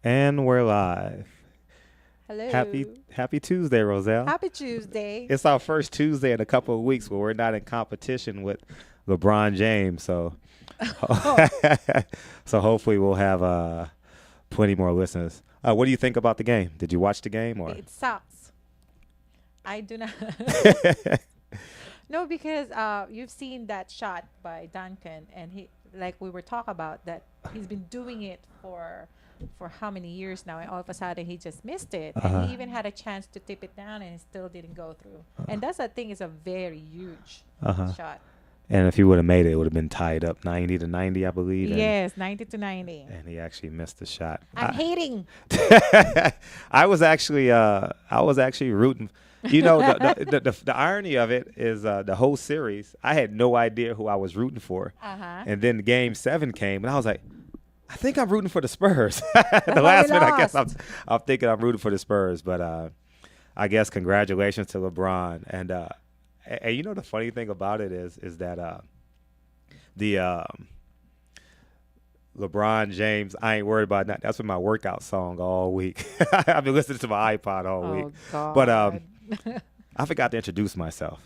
And we're live. Happy Hello. Happy Tuesday, Roselle. Happy Tuesday. It's our first Tuesday in a couple of weeks where we're not in competition with LeBron James. So, Oh, so hopefully we'll have plenty more listeners. What do you think about the game? Did you watch the game or? it sucks. I do not. No, because you've seen that shot by Duncan, and he, like we were talking about, that he's been doing it for how many years now, and all of a sudden he just missed it, and uh, he even had a chance to tip it down, and it still didn't go through. And that's, I think, is a very huge uh-huh. shot. And if he would have made it, it would have been tied up 90-90, I believe. Yes, 90-90. And he actually missed the shot. I'm hating. I was actually rooting. You know, the irony of it is the whole series. I had no idea who I was rooting for, Uh-huh. and then Game 7 came, and I was like, I think I'm rooting for the Spurs. The But we last minute, I guess lost. I'm thinking I'm rooting for the Spurs, but I guess congratulations to LeBron. And you know the funny thing about it is that the LeBron James, I ain't worried about that. That's been my workout song all week. I've been listening to my iPod all week. Oh But God. I forgot to introduce myself.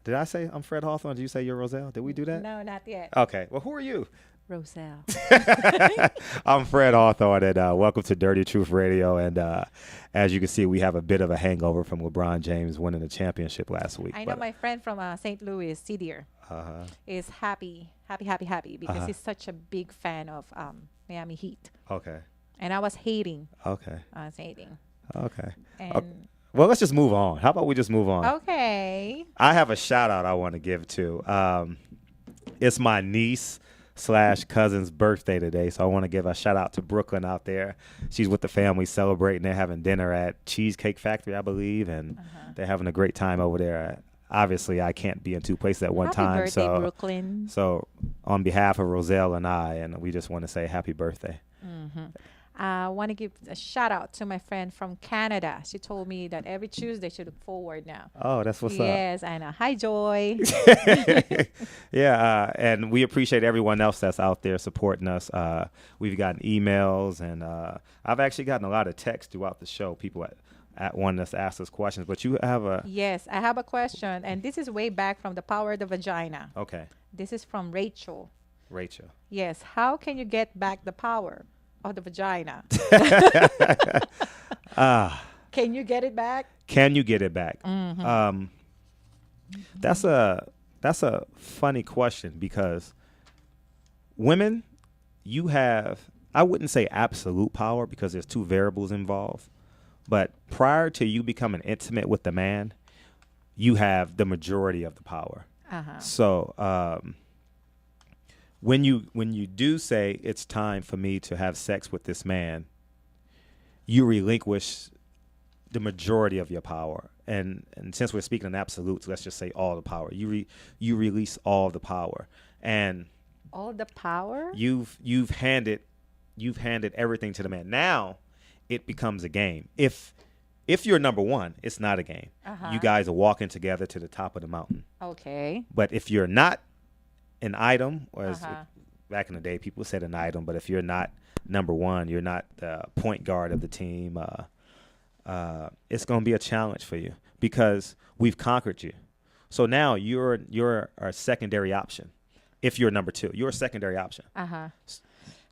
Did I say I'm Fred Hawthorne? Did you say you're Roselle? Did we do that? No, not yet. Okay. Well, who are you? Roselle. I'm Fred Hawthorne, and welcome to Dirty Truth Radio. And as you can see, we have a bit of a hangover from LeBron James winning the championship last week. I know my friend from St. Louis, Sidier, Uh-huh. is happy because Uh-huh. he's such a big fan of Miami Heat. Okay. And I was hating. Okay. I was hating. Okay. And Well, let's just move on. How about we just move on? okay. I have a shout out I want to give to. It's my niece slash cousin's birthday today, so I want to give a shout out to Brooklyn out there. She's with the family celebrating. They're having dinner at Cheesecake Factory, I believe, and they're having a great time over there. Obviously, I can't be in two places at one Happy time, birthday, so Brooklyn. on behalf of Roselle and I, and we just want to say happy birthday. I want to give a shout out to my friend from Canada. She told me that every Tuesday she look forward now. Oh, that's what's up. Yes, I know. Hi, Joy. Yeah, and we appreciate everyone else that's out there supporting us. We've gotten emails, and I've actually gotten a lot of texts throughout the show. People at wanting us to ask us questions, but you have a Yes, I have a question, and this is way back from the Power of the Vagina. okay, This is from Rachel. Rachel. Yes, how can you get back the power of the vagina? Ah, Can you get it back? can you get it back? That's a funny question because women, you have, I wouldn't say absolute power because there's two variables involved, but prior to you becoming intimate with the man, you have the majority of the power. Uh-huh. So when you do say it's time for me to have sex with this man, you relinquish the majority of your power. And since we're speaking in absolutes, let's just say all the power. You release all the power, and All the power? you've handed everything to the man. Now it becomes a game. If you're number one, it's not a game. Uh-huh. You guys are walking together to the top of the mountain. Okay. But if you're not an item, or as Uh-huh. back in the day people said an item, but if you're not number one, you're not the point guard of the team, it's going to be a challenge for you because we've conquered you. So now you're a secondary option. If you're number two, you're a secondary option. Uh-huh.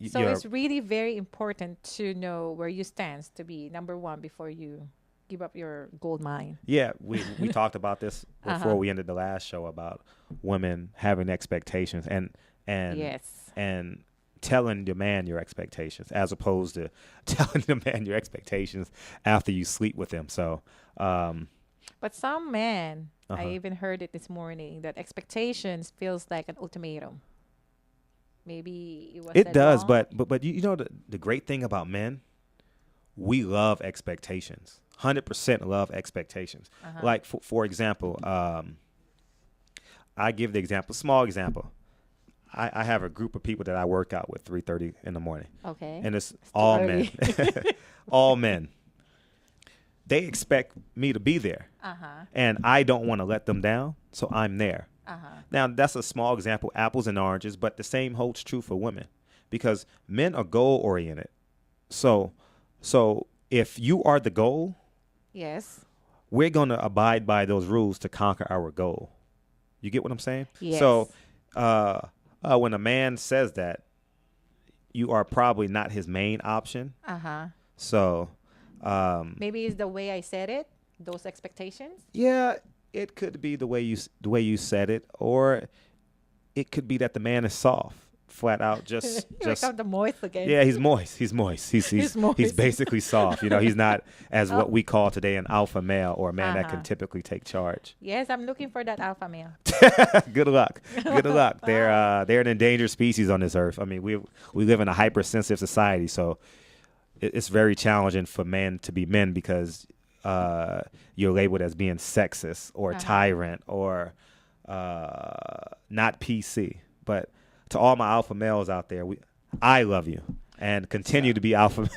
Y- So you're- it's really very important to know where you stand to be number one before you give up your gold mine. Yeah, we talked about this before Uh-huh. we ended the last show about women having expectations and Yes. and telling the man your expectations as opposed to telling the man your expectations after you sleep with him. So But some men, Uh-huh. I even heard it this morning, that expectations feels like an ultimatum. Maybe it was it said does, wrong. but you know the great thing about men, we love expectations. 100% love expectations. Uh-huh. Like for example, I give the example, small example. I have a group of people that I work out with 3:30 in the morning, Okay. and it's all men, early. all men. They expect me to be there, Uh-huh. and I don't want to let them down, so I'm there. Uh-huh. Now, that's a small example, apples and oranges, but the same holds true for women because men are goal oriented. So So if you are the goal, Yes. we're going to abide by those rules to conquer our goal. You get what I'm saying? So Yes. uh, when a man says that, you are probably not his main option. Uh-huh. So Maybe it's the way I said it, those expectations. yeah, it could be the way you said it, or it could be that the man is soft, flat out. Just Here we just come the moist again. yeah, he's moist. He's moist. He's He's moist. basically soft. He's not as Oh. what we call today an alpha male or a man that can Uh-huh. typically take charge. Yes, I'm looking for that alpha male. Good luck. Good luck. They're an endangered species on this earth. I mean, we live in a hypersensitive society, so it's very challenging for men to be men because you're labeled as being sexist or tyrant or not PC. But to all my alpha males out there, I love you and continue to be alpha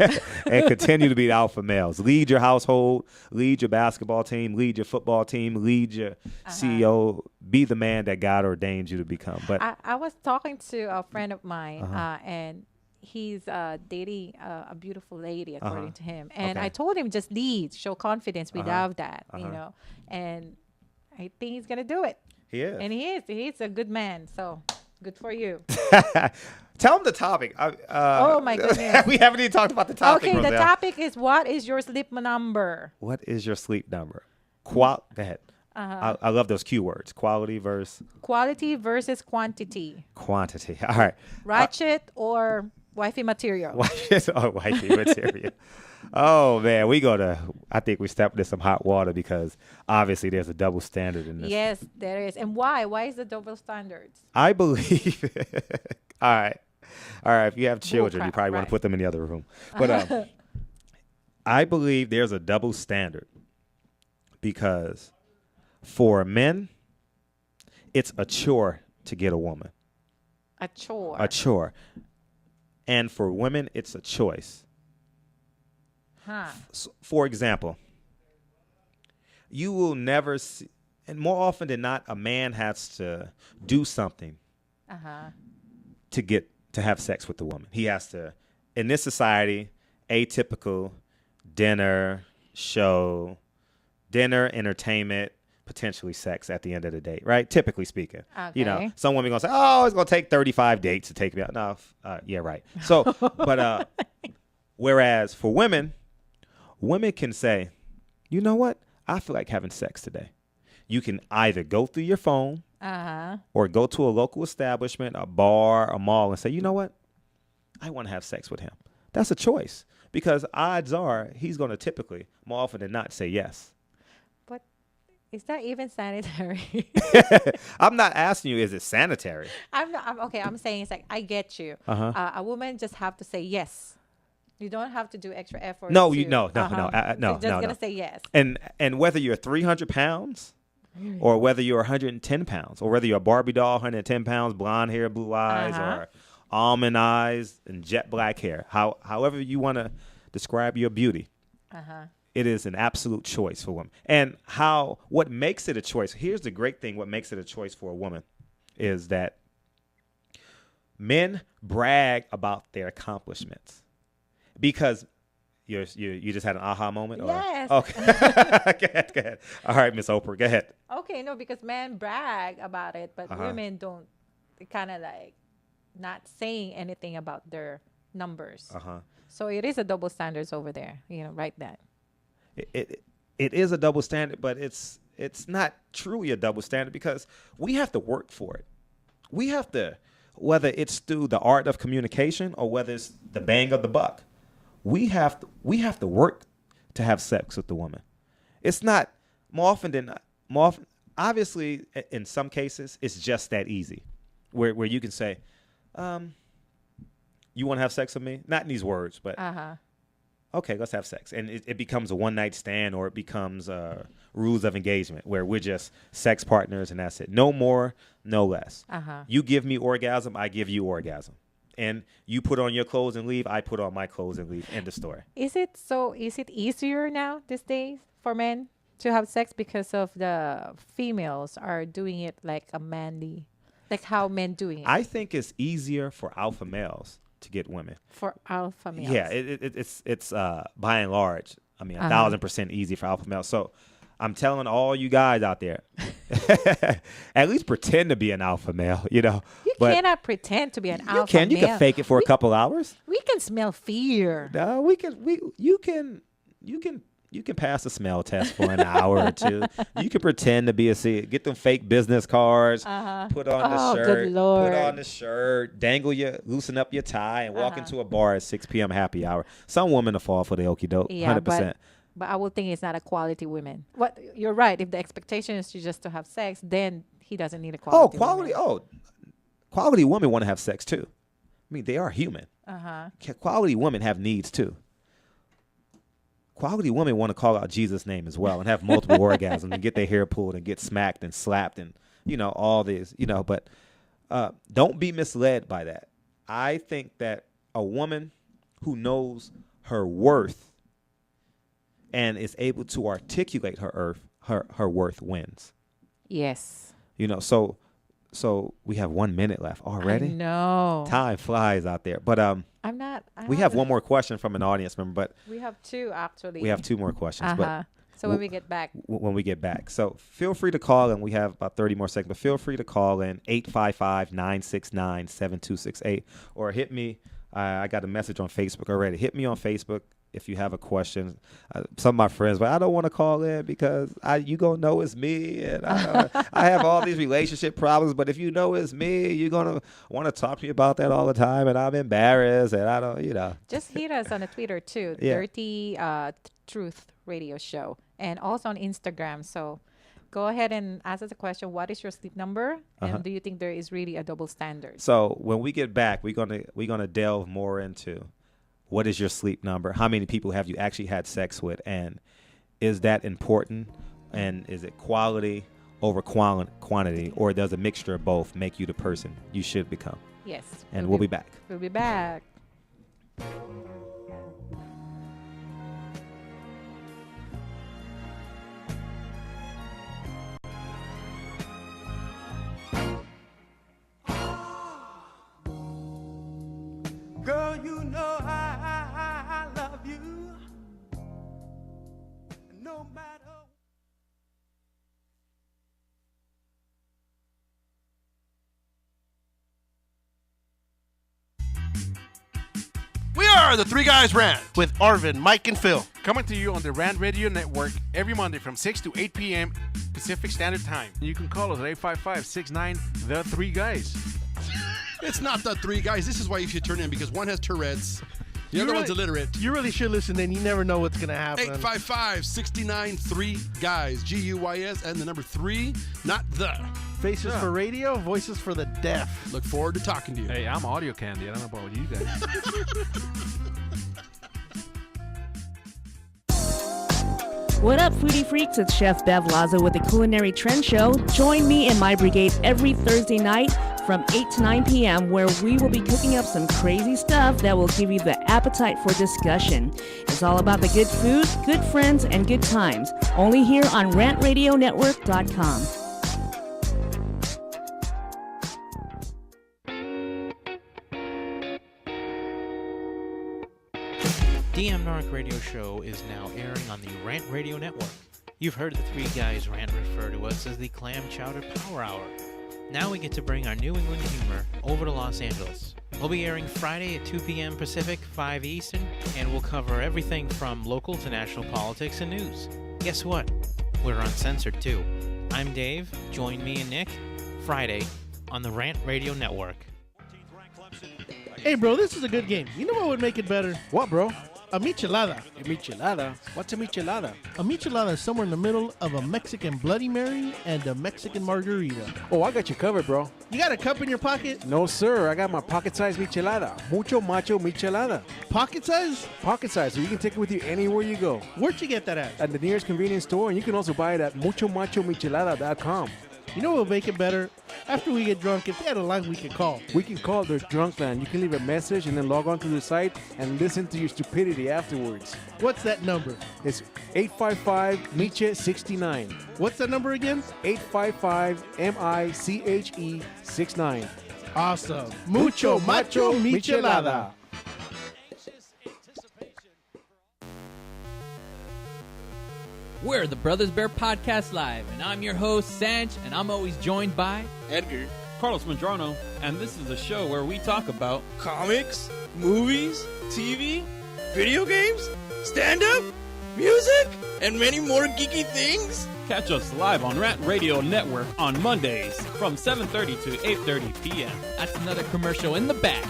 and continue to be alpha males. Lead your household, lead your basketball team, lead your football team, lead your CEO. Be the man that God ordained you to become. But I was talking to a friend of mine, and he's dating a beautiful lady, according to him. And Okay. I told him just lead, show confidence. We love that, Uh-huh. And I think he's gonna do it. he is. And he is. He's a good man. So good for you. Tell him the topic. Oh, my goodness. We haven't even talked about the topic. Okay, the Roselle. topic is, what is your sleep number? What is your sleep number? Go ahead. I love those Q words. Quality versus Quality versus quantity. quantity. All right. Ratchet or wifey material? Wifey material. Oh man, I think we stepped into some hot water because obviously there's a double standard in this. Yes, there is. And why? Why is the double standards? I believe. All right. If you have children, you Bullcrap, probably want right. to put them in the other room. But I believe there's a double standard because for men, it's a chore to get a woman. A chore. A chore. And for women, it's a choice. Huh. For example, you will never see, and more often than not, a man has to do something Uh-huh. to have sex with the woman. He has to, in this society, atypical dinner, show, dinner, entertainment, potentially sex at the end of the date, right? Typically speaking. Okay. Some women going to say, oh, it's going to take 35 dates to take me out. No, yeah, right. So, but whereas for women can say, you know what? I feel like having sex today. You can either go through your phone Uh-huh. or go to a local establishment, a bar, a mall, and say, you know what? I want to have sex with him. That's a choice because odds are he's going to typically, more often than not, say yes. But is that even sanitary? I'm not asking you, is it sanitary? I'm saying it's like, I get you. Uh-huh. A woman just have to say yes. You don't have to do extra effort. No, to, no, You're just no. gonna say yes. And whether you're 300 pounds or whether you're 110 pounds or whether you're a Barbie doll, 110 pounds, blonde hair, blue eyes, or almond eyes and jet black hair, however you want to describe your beauty, it is an absolute choice for women. And what makes it a choice, here's the great thing, what makes it a choice for a woman is that men brag about their accomplishments. Because you just had an aha moment? Yes. Okay. Go ahead. All right, Miss Oprah, go ahead. Okay, no, because men brag about it, but women don't. Kind of like not saying anything about their numbers. So it is a double standards over there. Right then. It is a double standard, but it's not truly a double standard because we have to work for it. We have to, whether it's through the art of communication or whether it's the bang of the buck. We have to work to have sex with the woman. It's not more often. Obviously, in some cases, it's just that easy, where you can say, "You want to have sex with me?" Not in these words, but okay, let's have sex, and it becomes a one night stand, or it becomes rules of engagement, where we're just sex partners, and that's it. No more, no less. You give me orgasm, I give you orgasm. And you put on your clothes and leave, I put on my clothes and leave. End of story. Is it easier now these days for men to have sex because of the females are doing it like a manly, like how men doing it? I think it's easier for alpha males to get women. For alpha males. Yeah, it's by and large, I mean, 1,000% easy for alpha males. So I'm telling all you guys out there, at least pretend to be an alpha male, you know. You but cannot pretend to be an you alpha can. You male. can fake it for a couple hours. We can smell fear. No, you can pass a smell test for an hour or two. You can pretend to be get them fake business cards, put on the shirt, good Lord. put on the shirt, loosen up your tie, and walk into a bar at 6 p.m. happy hour. Some women will fall for the okie doke, 100%. But I would think it's not a quality woman. What you're right. If the expectation is just to have sex, then he doesn't need a quality. Quality women want to have sex too. I mean, they are human. Quality women have needs too. Quality women want to call out Jesus' name as well and have multiple orgasms and get their hair pulled and get smacked and slapped and, all this, but don't be misled by that. I think that a woman who knows her worth and is able to articulate her worth wins. Yes. So we have 1 minute left already. No. Time flies out there. But I'm not. We have one more question from an audience member, but we have two actually. We have two more questions. But so when we get back. When we get back. So feel free to call in. We have about 30 more seconds, but feel free to call in 855-969-7268 or hit me. I got a message on Facebook already. Hit me on Facebook if you have a question. Some of my friends, but I don't want to call in because you gonna know it's me, and I have all these relationship problems. But if you know it's me, you're gonna want to talk to me about that all the time, and I'm embarrassed, and I don't, Just hit us on the Twitter too, Yeah. Dirty Truth Radio Show, and also on Instagram. So go ahead and ask us a question. What is your sleep number, and do you think there is really a double standard? So when we get back, we're gonna delve more into what is your sleep number? How many people have you actually had sex with? And is that important? And is it quality over quantity? Or does a mixture of both make you the person you should become? Yes. And we'll be back. We'll be back. Girl, you know I love you. No matter. We are the Three Guys Rant with Arvin, Mike, and Phil. Coming to you on the Rant Radio Network every Monday from 6 to 8 p.m. Pacific Standard Time. You can call us at 855-69 The Three Guys. It's not the Three Guys. This is why you should turn in, because one has Tourette's, the other one's illiterate. You really should listen in. You never know what's going to happen. 855-69-3-GUYS, G-U-Y-S, and the number 3, not the. Faces for radio, voices for the deaf. Look forward to talking to you. Hey, I'm audio candy. I don't know about you guys. What up, foodie freaks? It's Chef Bev Lazo with the Culinary Trend Show. Join me and my brigade every Thursday night from 8 to 9 p.m. where we will be cooking up some crazy stuff that will give you the appetite for discussion. It's all about the good food, good friends, and good times. Only here on RantRadioNetwork.com. DM Narc Radio Show is now airing on the Rant Radio Network. You've heard the Three Guys Rant refer to us as the Clam Chowder Power Hour. Now we get to bring our New England humor over to Los Angeles. We'll be airing Friday at 2 p.m. Pacific, 5 Eastern, and we'll cover everything from local to national politics and news. Guess what? We're uncensored too. I'm Dave. Join me and Nick Friday on the Rant Radio Network. Hey, bro, this is a good game. You know what would make it better? What, bro? A michelada. A michelada? What's a michelada? A michelada is somewhere in the middle of a Mexican Bloody Mary and a Mexican margarita. Oh, I got you covered, bro. You got a cup in your pocket? No, sir. I got my pocket-sized michelada. Mucho macho michelada. Pocket size? Pocket size, so you can take it with you anywhere you go. Where'd you get that at? At the nearest convenience store, and you can also buy it at muchomachomichelada.com. You know what will make it better? After we get drunk, if they had a line we could call. We can call their drunk line. You can leave a message and then log on to the site and listen to your stupidity afterwards. What's that number? It's 855-MICHE-69. What's that number again? 855-MICHE-69. Awesome. Mucho macho michelada. We're the Brothers Bear Podcast Live, and I'm your host, Sanch, and I'm always joined by Edgar, Carlos Madrano, and this is a show where we talk about comics, movies, TV, video games, stand-up, music, and many more geeky things. Catch us live on Rant Radio Network on Mondays from 7:30 to 8:30 p.m. That's another commercial in the back.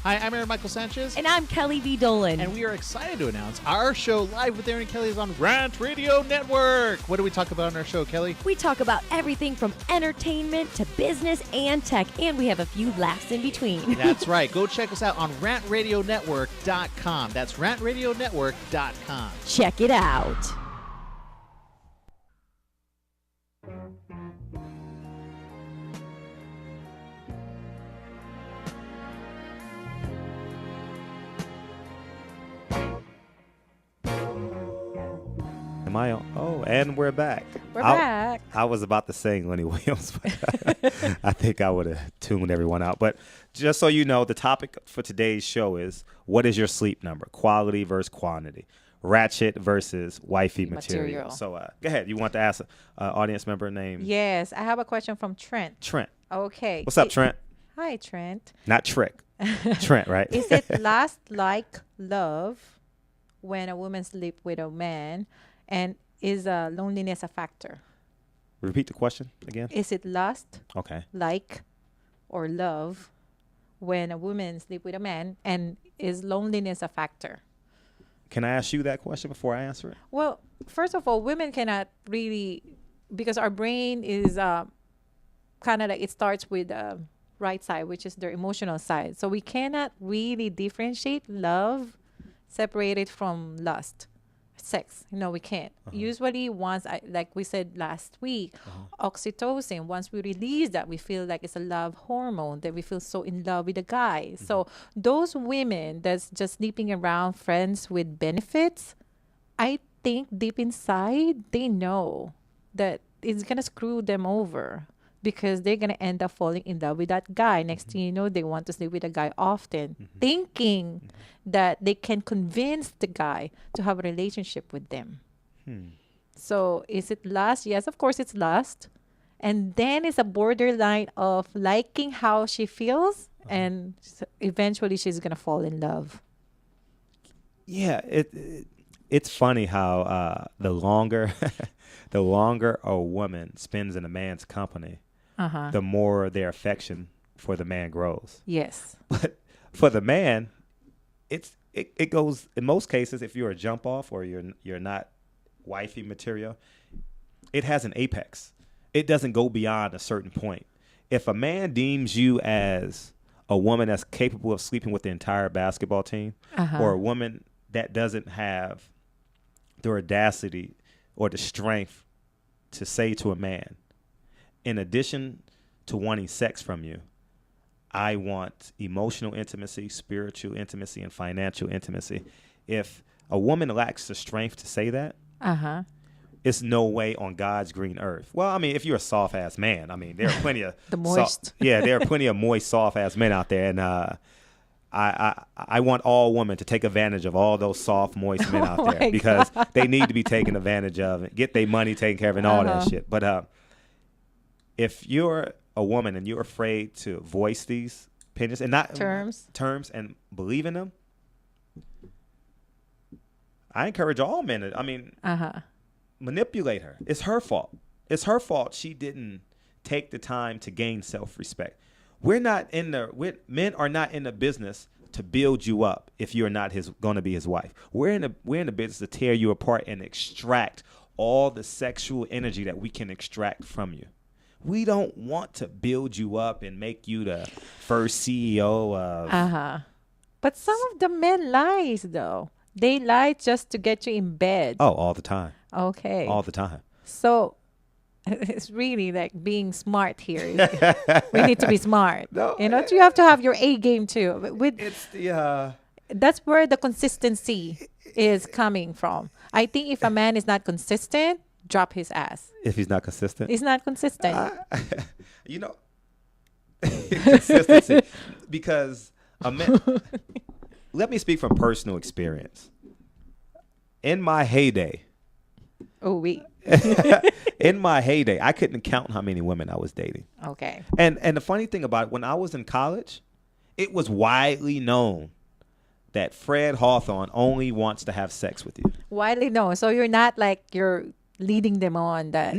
Hi, I'm Aaron Michael Sanchez. And I'm Kelly V. Dolan. And we are excited to announce our show Live with Aaron and Kelly is on Rant Radio Network. What do we talk about on our show, Kelly? We talk about everything from entertainment to business and tech, and we have a few laughs in between. That's right. Go check us out on rantradionetwork.com. That's rantradionetwork.com. Check it out. Am I on? Oh, and we're back. We're back. I was about to sing Lenny Williams, but I think I would have tuned everyone out. But just so you know, the topic for today's show is, what is your sleep number? Quality versus quantity. Ratchet versus wifey material. So go ahead. You want to ask an audience member name? Yes, I have a question from Trent. Trent. Okay. What's up, Trent? Hi, Trent. Not Trick. Trent, right? Is it lust like love when a woman sleep with a man? And is loneliness a factor? Repeat the question again. Is it lust, Okay. like, or love when a woman sleep with a man? And is loneliness a factor? Can I ask you that question before I answer it? Well, first of all, women cannot really, because our brain is kind of like, it starts with right side, which is their emotional side. So we cannot really differentiate love separated from lust. Sex, no, we can't. Usually once like we said last week, oxytocin, once we release that, we feel like it's a love hormone, that we feel so in love with a guy. So those women that's just sleeping around friends with benefits, I think deep inside they know that it's gonna screw them over, because they're going to end up falling in love with that guy. Next thing you know, they want to sleep with a guy often, thinking that they can convince the guy to have a relationship with them. So is it lust? Yes, of course it's lust. And then it's a borderline of liking how she feels, and eventually she's going to fall in love. Yeah, it's funny how the longer the longer a woman spends in a man's company, the more their affection for the man grows. Yes. But for the man, it goes, in most cases, if you're a jump off or you're not wifey material, it has an apex. It doesn't go beyond a certain point. If a man deems you as a woman that's capable of sleeping with the entire basketball team, or a woman that doesn't have the audacity or the strength to say to a man, in addition to wanting sex from you, I want emotional intimacy, spiritual intimacy, and financial intimacy. If a woman lacks the strength to say that, it's no way on God's green earth. Well, I mean, if you're a soft ass man, I mean, there are plenty of the moist. there are plenty of moist, soft ass men out there, and I want all women to take advantage of all those soft, moist men out there, because they need to be taken advantage of and get their money taken care of and all that shit. But if you're a woman and you're afraid to voice these opinions and not terms and believe in them, I encourage all men to, manipulate her. It's her fault. It's her fault she didn't take the time to gain self-respect. Men are not in the business to build you up if you're not going to be his wife. We're in the business to tear you apart and extract all the sexual energy that we can extract from you. We don't want to build you up and make you the first CEO of. But some of the men lies though. They lie just to get you in bed. Oh, all the time. Okay. All the time. So it's really like being smart here. We need to be smart. No, you have to have your A game too. That's where the consistency is coming from. I think if a man is not consistent, drop his ass. If he's not consistent, He's not consistent. you know, consistency. Because a man, let me speak from personal experience. In my heyday, Oh, wait. in my heyday, I couldn't count how many women I was dating. Okay. And the funny thing about it, when I was in college, it was widely known that Fred Hawthorne only wants to have sex with you. Widely known. So you're not like you're leading them on that.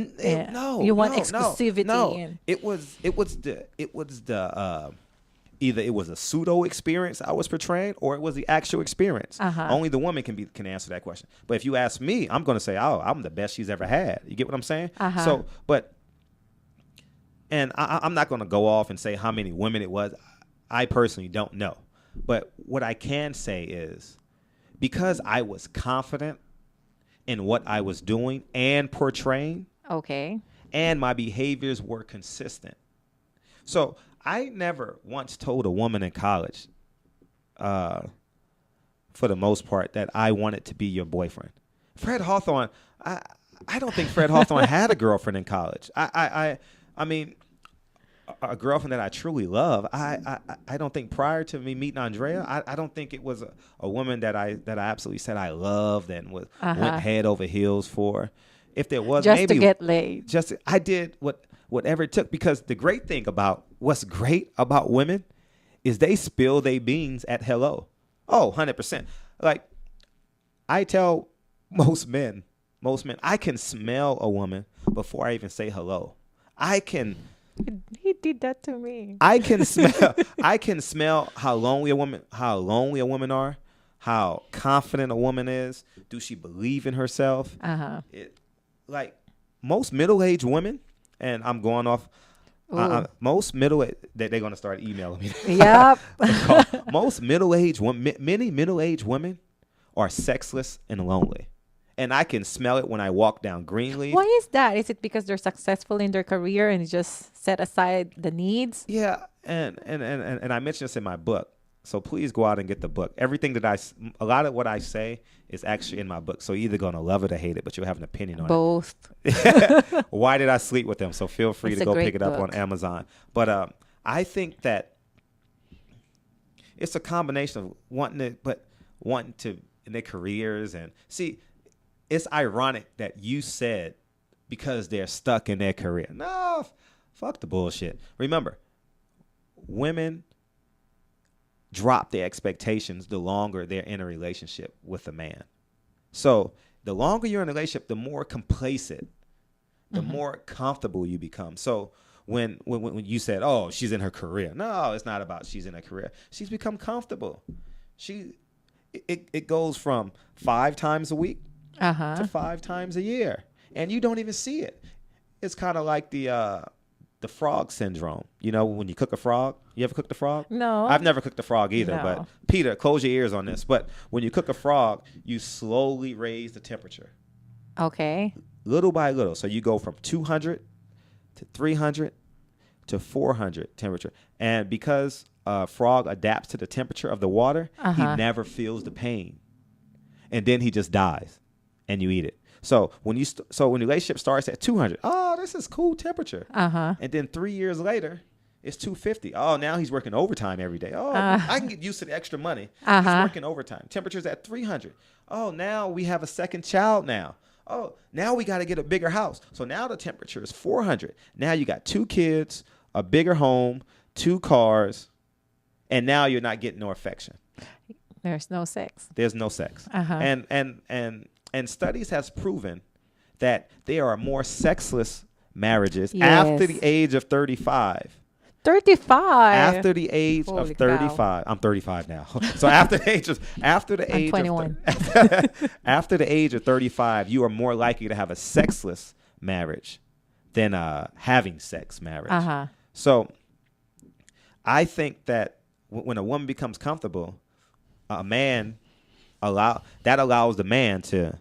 No, You want no, exclusivity. No. And, It was the either it was a pseudo experience I was portraying, or it was the actual experience. Only the woman can answer that question. But if you ask me, I'm going to say, oh, I'm the best she's ever had. You get what I'm saying? So, but, and I'm not going to go off and say how many women it was. I personally don't know. But what I can say is, because I was confident in what I was doing and portraying, okay. and my behaviors were consistent. So I never once told a woman in college, for the most part, that I wanted to be your boyfriend. Fred Hawthorne, I don't think Fred Hawthorne had a girlfriend in college. I mean, a girlfriend that I truly love. I don't think prior to me meeting Andrea, I don't think it was a woman that I absolutely said I loved and went head over heels for. If there was, just maybe to get laid. I did whatever it took, because the great thing about what's great about women is they spill their beans at hello. Oh, 100%. Like, I tell most men, I can smell a woman before I even say hello. He did that to me. I can smell how lonely a woman are, how confident a woman is. Do she believe in herself? Like most middle-aged women, and I'm going off. Most middle-aged, they're going to start emailing me. Yep. Most middle-aged women, many middle-aged women are sexless and lonely. And I can smell it when I walk down Greenleaf. Why is that? Is it because they're successful in their career and just set aside the needs? Yeah, and I mentioned this in my book. So please go out and get the book. Everything that a lot of what I say is actually in my book. So you're either going to love it or hate it, but you'll have an opinion on Both. it. Why Did I Sleep with Them? So feel free It's to a go great pick it up book. on Amazon. But I think that it's a combination of wanting to in their careers. And see, it's ironic that you said because they're stuck in their career. No, fuck the bullshit. Remember, women drop their expectations the longer they're in a relationship with a man. So the longer you're in a relationship, the more complacent, the more comfortable you become. So when you said, oh, she's in her career. No, it's not about she's in her career. She's become comfortable. It goes from 5 times a week to 5 times a year. And you don't even see it. It's kind of like the frog syndrome. You know, when you cook a frog, you ever cooked a frog? No. I've never cooked a frog either, No. but Peter, close your ears on this. But when you cook a frog, you slowly raise the temperature. Okay. Little by little. So you go from 200 to 300 to 400 temperature. And because a frog adapts to the temperature of the water, he never feels the pain. And then he just dies and you eat it. So when the relationship starts at 200, oh, this is cool temperature. And then 3 years later, it's 250. Oh, now he's working overtime every day. Oh, I can get used to the extra money. He's working overtime. Temperature's at 300. Oh, now we have a second child now. Oh, now we got to get a bigger house. So now the temperature is 400. Now you got 2 kids, a bigger home, 2 cars, and now you're not getting no affection. There's no sex. There's no sex. And studies has proven that there are more sexless marriages after the age of 35. 35. After the age Holy of 35. cow. I'm 35 now. So after the age of I'm 21. after the age of 35, you are more likely to have a sexless marriage than having sex marriage. So I think that when a woman becomes comfortable, a man allows the man to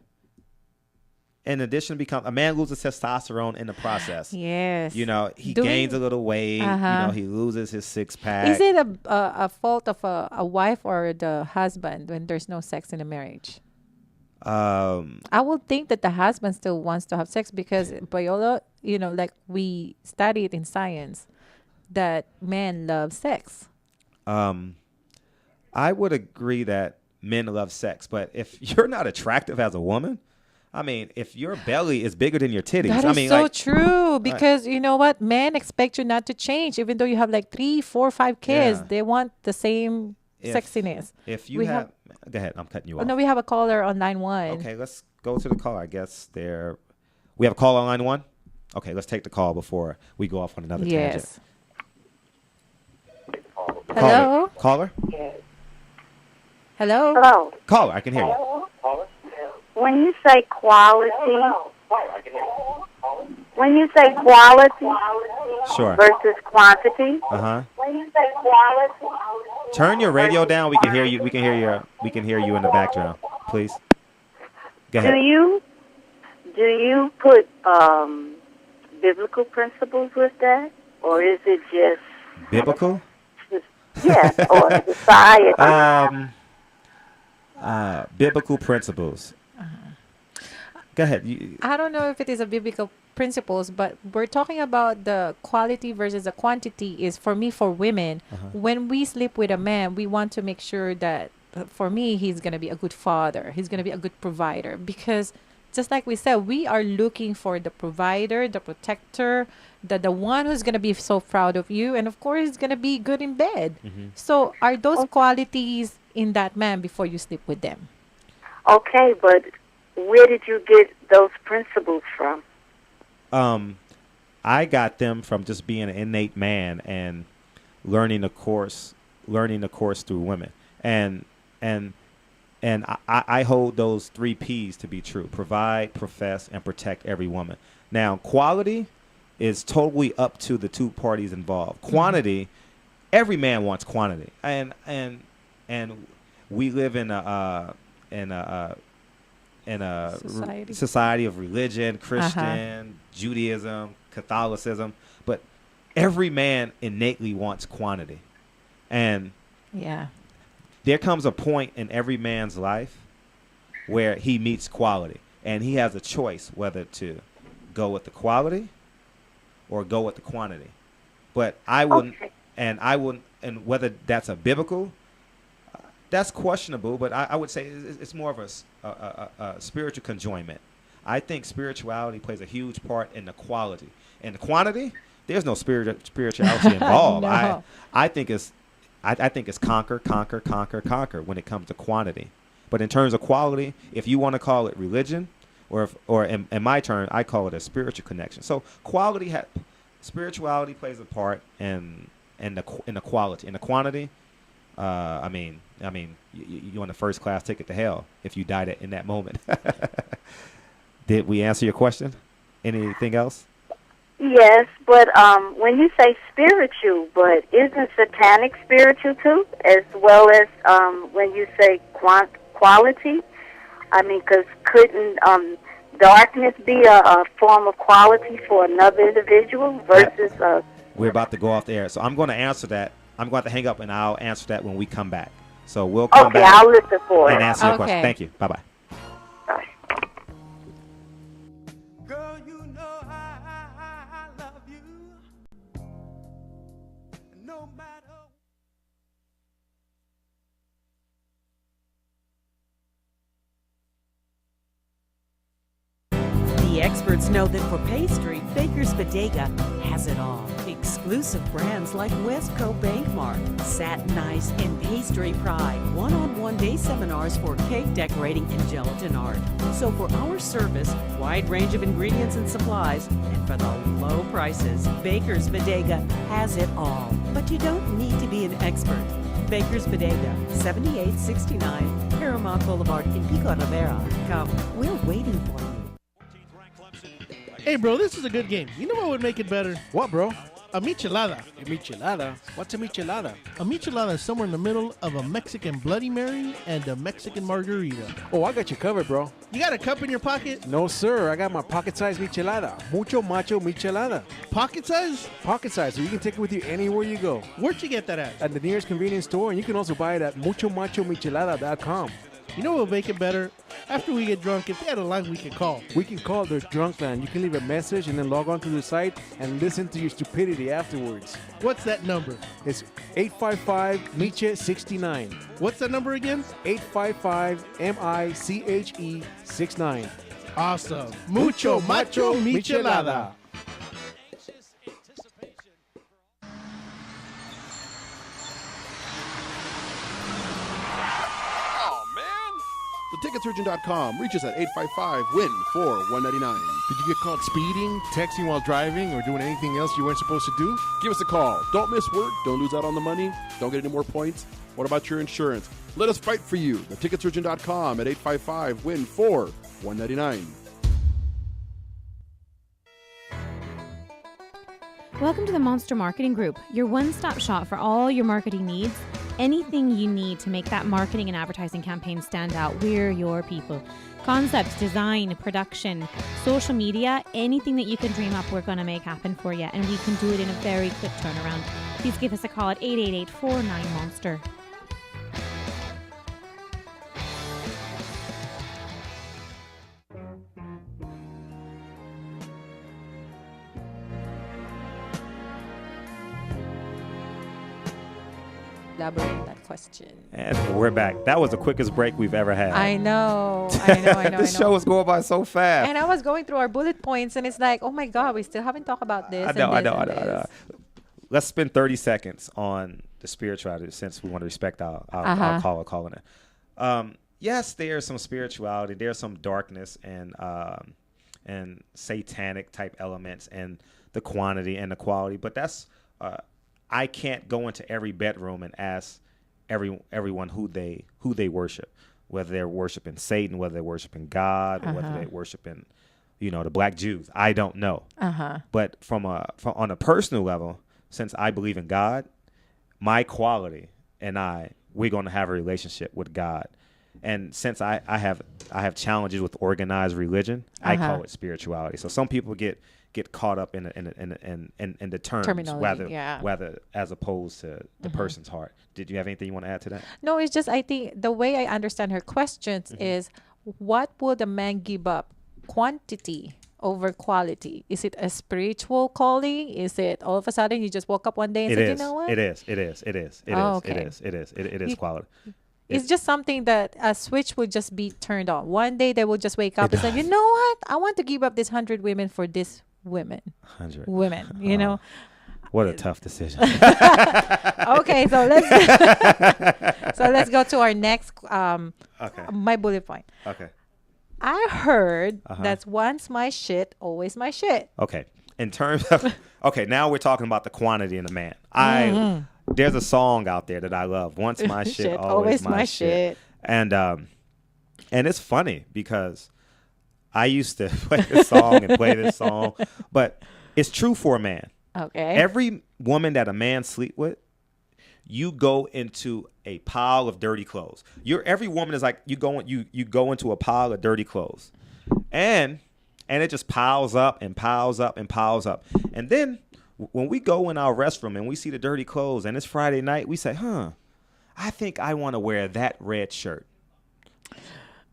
in addition, a man loses testosterone in the process. Yes. You know, he Doing- gains a little weight. You know, he loses his six pack. Is it a fault of a wife or the husband when there's no sex in a marriage? I would think that the husband still wants to have sex because like we studied in science that men love sex. I would agree that men love sex, but if you're not attractive as a woman, I mean, if your belly is bigger than your titties, That is so true because you know what? Men expect you not to change even though you have like 3, 4, 5 kids. Yeah. They want the same sexiness. If you have, go ahead. I'm cutting you Oh, off. no, we have a caller on line 1. Okay, let's go to the call. I guess we have a call on line 1. Okay, let's take the call before we go off on another tangent. Yes. Hello? Caller? Hello? Hello. Caller, I can hear you. When you say quality Sure. versus quantity, Uh-huh. when you say quality, Turn your radio down. We can hear you. We can hear you in the background. Please. Go ahead. do you put biblical principles with that, or is it just Biblical? or society? Biblical principles. Go ahead. I don't know if it is a biblical principles, but we're talking about the quality versus the quantity is for me, for women, when we sleep with a man, we want to make sure that for me, he's going to be a good father. He's going to be a good provider because just like we said, we are looking for the provider, the protector, the one who's going to be so proud of you. And of course, he's going to be good in bed. So are those qualities in that man before you sleep with them? Okay, but where did you get those principles from? I got them from just being an innate man and learning the course through women. And I hold those 3 P's to be true: provide, profess, and protect every woman. Now, quality is totally up to the 2 parties involved. Quantity, every man wants quantity, and we live in a society of religion, Christian, Judaism, Catholicism, but every man innately wants quantity. And there comes a point in every man's life where he meets quality, and he has a choice whether to go with the quality or go with the quantity. But I wouldn't, and whether that's a biblical, that's questionable, but I would say it's more of a spiritual conjoinment. I think spirituality plays a huge part in the quality. In the quantity, there's no spirituality involved. No. I think it's conquer when it comes to quantity. But in terms of quality, if you want to call it religion, or in my term, I call it a spiritual connection. So spirituality plays a part in the quality. In the quantity, I mean, you on the first class ticket to hell if you died in that moment. Did we answer your question? Anything else? Yes, but when you say spiritual, but isn't satanic spiritual too, as well as when you say quality? I mean, because couldn't darkness be a form of quality for another individual versus We're about to go off the air, so I'm going to answer that. I'm going to hang up, and I'll answer that when we come back. So we'll come back. Okay, I'll listen for it. And answer your question. Thank you. Bye-bye. Girl, you know I love you. No matter. The experts know that for pastry, Baker's Bodega has it all. Exclusive brands like Westco Bankmark, Satin Ice, and Pastry Pride. One-on-one day seminars for cake decorating and gelatin art. So for our service, wide range of ingredients and supplies, and for the low prices, Baker's Bodega has it all. But you don't need to be an expert. Baker's Bodega, 7869 Paramount Boulevard in Pico Rivera. Come, we're waiting for you. Hey, bro, this is a good game. You know what would make it better? What, bro? A michelada. A michelada? What's a michelada? A michelada is somewhere in the middle of a Mexican Bloody Mary and a Mexican margarita. Oh, I got you covered, bro. You got a cup in your pocket? No, sir. I got my pocket-sized michelada. Mucho macho michelada. Pocket size? Pocket size, so you can take it with you anywhere you go. Where'd you get that at? At the nearest convenience store, and you can also buy it at muchomachomichelada.com. You know what will make it better? After we get drunk, if they had a line we could call. We can call their drunk line. You can leave a message and then log on to the site and listen to your stupidity afterwards. What's that number? It's 855-MICHE-69. What's that number again? 855-MICHE-69. Awesome. Mucho macho michelada. TheTicketSurgeon.com. Reach us at 855-WIN-4-199. Did you get caught speeding, texting while driving, or doing anything else you weren't supposed to do? Give us a call. Don't miss work. Don't lose out on the money. Don't get any more points. What about your insurance? Let us fight for you. TheTicketSurgeon.com at 855-WIN-4-199. Welcome to the Monster Marketing Group, your one-stop shop for all your marketing needs. Anything you need to make that marketing and advertising campaign stand out, we're your people. Concepts, design, production, social media, anything that you can dream up, we're going to make happen for you. And we can do it in a very quick turnaround. Please give us a call at 888-49-MONSTER. Elaborate on that question. And we're back. That was the quickest break we've ever had. I know. This show was going by so fast. And I was going through our bullet points, and it's like, oh my God, we still haven't talked about this. I know. Let's spend 30 seconds on the spirituality, since we want to respect our calling it. Yes, there's some spirituality. There's some darkness and satanic type elements, and the quantity and the quality. But that's I can't go into every bedroom and ask everyone who they worship, whether they're worshiping Satan, whether they're worshiping God, or whether they're worshiping, the Black Jews. I don't know. But from on a personal level, since I believe in God, my quality and we're going to have a relationship with God. And since I have challenges with organized religion, I call it spirituality. So some people get caught up in the terms, whether as opposed to the person's heart. Did you have anything you want to add to that? No, it's just I think the way I understand her questions is, what would a man give up? Quantity over quality? Is it a spiritual calling? Is it all of a sudden you just woke up one day and said, you know what? It is quality. It's just something that a switch would just be turned on. One day they will just wake up and say, you know what? I want to give up this 100 women for this women. 100 women, you know. What a tough decision. Okay, so let's go to our next my bullet point. Okay. I heard that's once my shit, always my shit. Okay. In terms of now we're talking about the quantity in the man. There's a song out there that I love. Once my shit, always my shit. And it's funny because I used to play this song and play this song, but it's true for a man. Okay. Every woman that a man sleep with, you go into a pile of dirty clothes. Every woman is like you go into a pile of dirty clothes, and it just piles up and piles up and piles up. And then when we go in our restroom and we see the dirty clothes and it's Friday night, we say, I think I want to wear that red shirt.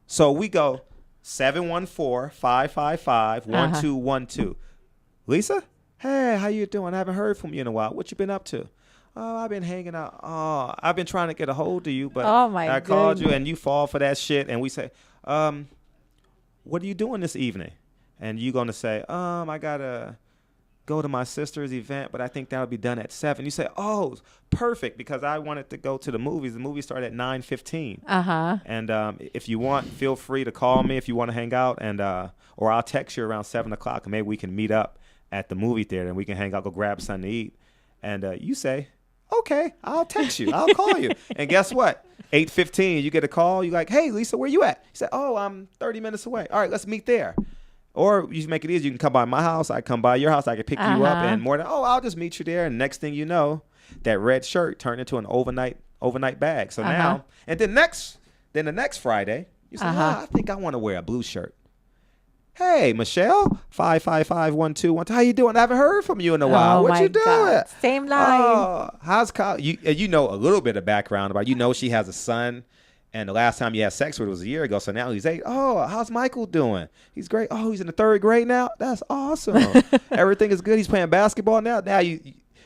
So we go 714-555-1212. Lisa, hey, how you doing? I haven't heard from you in a while. What you been up to? Oh, I've been hanging out. Oh, I've been trying to get a hold of you, but I called you and you fall for that shit. And we say, what are you doing this evening? And you're going to say, I got to go to my sister's event, but I think that'll be done at 7. You say, oh, perfect, because I wanted to go to the movies. The movie started at 9:15. And if you want, feel free to call me if you want to hang out, and or I'll text you around 7 o'clock, and maybe we can meet up at the movie theater, and we can hang out, go grab something to eat. And you say, okay, I'll text you. I'll call you. And guess what? 8:15, you get a call. You're like, hey, Lisa, where you at? You say, oh, I'm 30 minutes away. All right, let's meet there. Or you make it easy. You can come by my house. I come by your house. I can pick you up, Uh-huh. and more than I'll just meet you there. And next thing you know, that red shirt turned into an overnight bag. So now, and then the next Friday, you say, I think I want to wear a blue shirt. Hey, Michelle, 555-1212. How you doing? I haven't heard from you in a while. Oh What my you doing? God. Same line. Oh, how's Kyle? You know a little bit of background about. You know she has a son, and the last time you had sex with her was a year ago. So now he's 8. Oh, how's Michael doing? He's great. Oh, he's in the 3rd grade now. That's awesome. Everything is good. He's playing basketball now. Now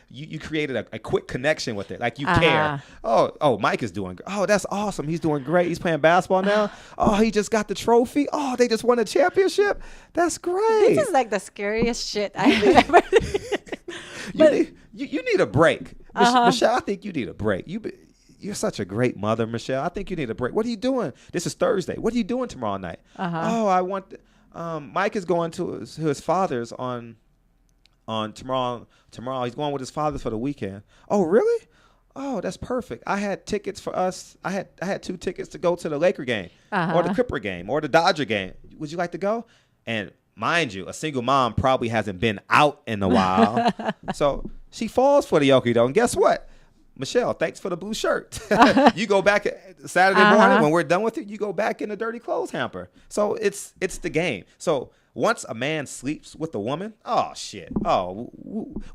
you created a quick connection with it. Like you care. Oh, Mike is doing. Oh, that's awesome. He's doing great. He's playing basketball now. Oh, he just got the trophy. Oh, they just won a championship. That's great. This is like the scariest shit I've ever. You need a break, Michelle. I think you need a break. You're such a great mother, Michelle. I think you need a break. What are you doing? This is Thursday. What are you doing tomorrow night? Oh, I want. Mike is going to his father's on tomorrow. He's going with his father for the weekend. Oh, really? Oh, that's perfect. I had tickets for us. I had 2 tickets to go to the Laker game or the Clipper game or the Dodger game. Would you like to go? And mind you, a single mom probably hasn't been out in a while. So she falls for the okie doke. And guess what? Michelle, thanks for the blue shirt. You go back Saturday morning when we're done with it. You go back in the dirty clothes hamper. So it's the game. So once a man sleeps with a woman, oh shit. Oh,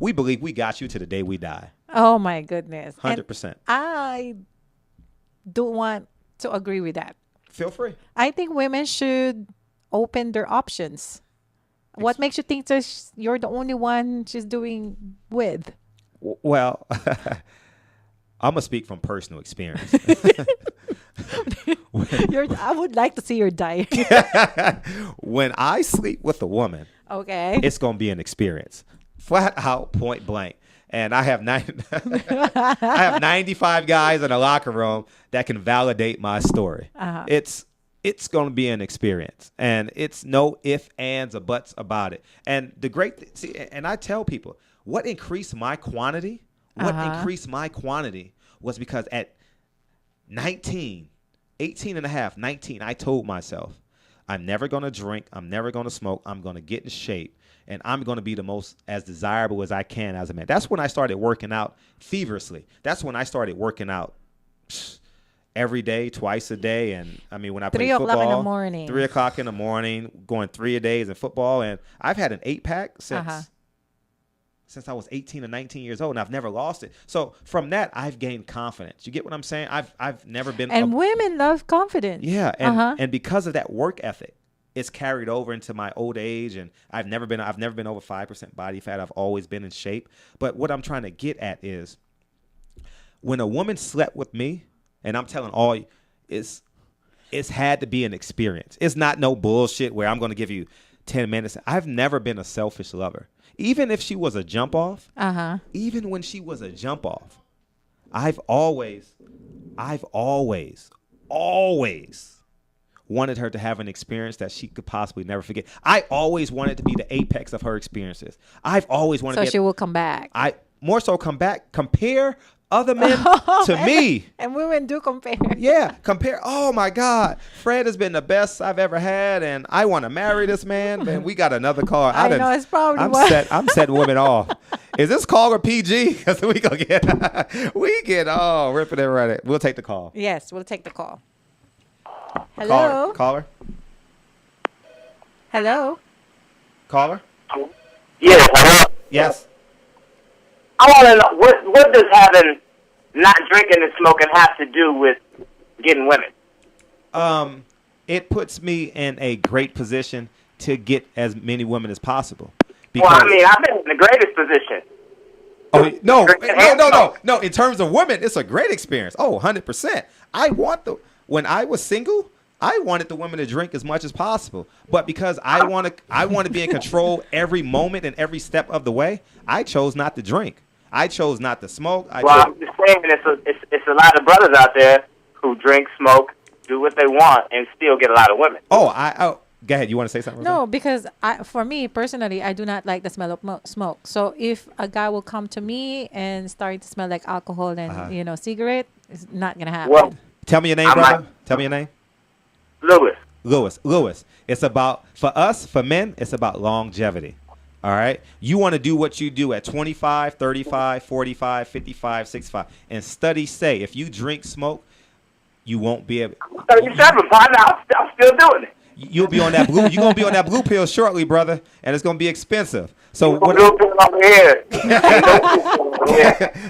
we believe we got you to the day we die. Oh my goodness. 100%. I don't want to agree with that. Feel free. I think women should open their options. What makes you think you're the only one she's doing with? Well, I'm gonna speak from personal experience. I would like to see your diary. When I sleep with a woman, okay, it's gonna be an experience, flat out, point blank. And I have 95 guys in a locker room that can validate my story. It's gonna be an experience, and it's no ifs, ands, or buts about it. And the great see, and I tell people what increased my quantity. What increased my quantity was because at 18 and a half, 19, I told myself, I'm never going to drink. I'm never going to smoke. I'm going to get in shape, and I'm going to be the most as desirable as I can as a man. That's when I started working out feverishly. That's when I started working out every day, twice a day. And I mean, when I played football, 3 o'clock in the morning, 3 o'clock in the morning, going 3 a days in football. And I've had an 8-pack since I was 18 or 19 years old, and I've never lost it. So from that, I've gained confidence. You get what I'm saying? I've never been. And women love confidence. Yeah, and because of that work ethic, it's carried over into my old age, and I've never been over 5% body fat. I've always been in shape. But what I'm trying to get at is, when a woman slept with me, and I'm telling all you, it's had to be an experience. It's not no bullshit where I'm going to give you 10 minutes. I've never been a selfish lover. Even if she was a jump off, even when she was a jump off, I've always wanted her to have an experience that she could possibly never forget. I always wanted to be the apex of her experiences. I've always wanted so she will come back. I more so come back, compare other men to me. And women do compare. Yeah, compare. Oh my God, Fred has been the best I've ever had, and I want to marry this man. Man, we got another call. I know it's probably I'm setting women off. Is this call or PG? Because we get ripping and running. We'll take the call. Yes, we'll take the call. Hello, caller. Hello, caller. Yes, hello. Yes. I want to know what does having not drinking and smoking have to do with getting women? It puts me in a great position to get as many women as possible. Well, I mean, I've been in the greatest position. Oh, no. In terms of women, it's a great experience. Oh, 100%. When I was single, I wanted the women to drink as much as possible. But because I want to be in control every moment and every step of the way, I chose not to drink. I chose not to smoke. I'm just saying it's a lot of brothers out there who drink, smoke, do what they want, and still get a lot of women. Go ahead. You want to say something? No, because for me personally, I do not like the smell of smoke. So if a guy will come to me and start to smell like alcohol and cigarette, it's not gonna happen. Well, tell me your name, brother. Tell me your name. Lewis. Lewis, it's about, for us, for men, it's about longevity. All right? You want to do what you do at 25, 35, 45, 55, 65. And studies say if you drink, smoke, you won't be able. 37, partner. I'm still doing it. You'll be on that blue. You're gonna be on that blue pill shortly, brother, and it's gonna be expensive. So what?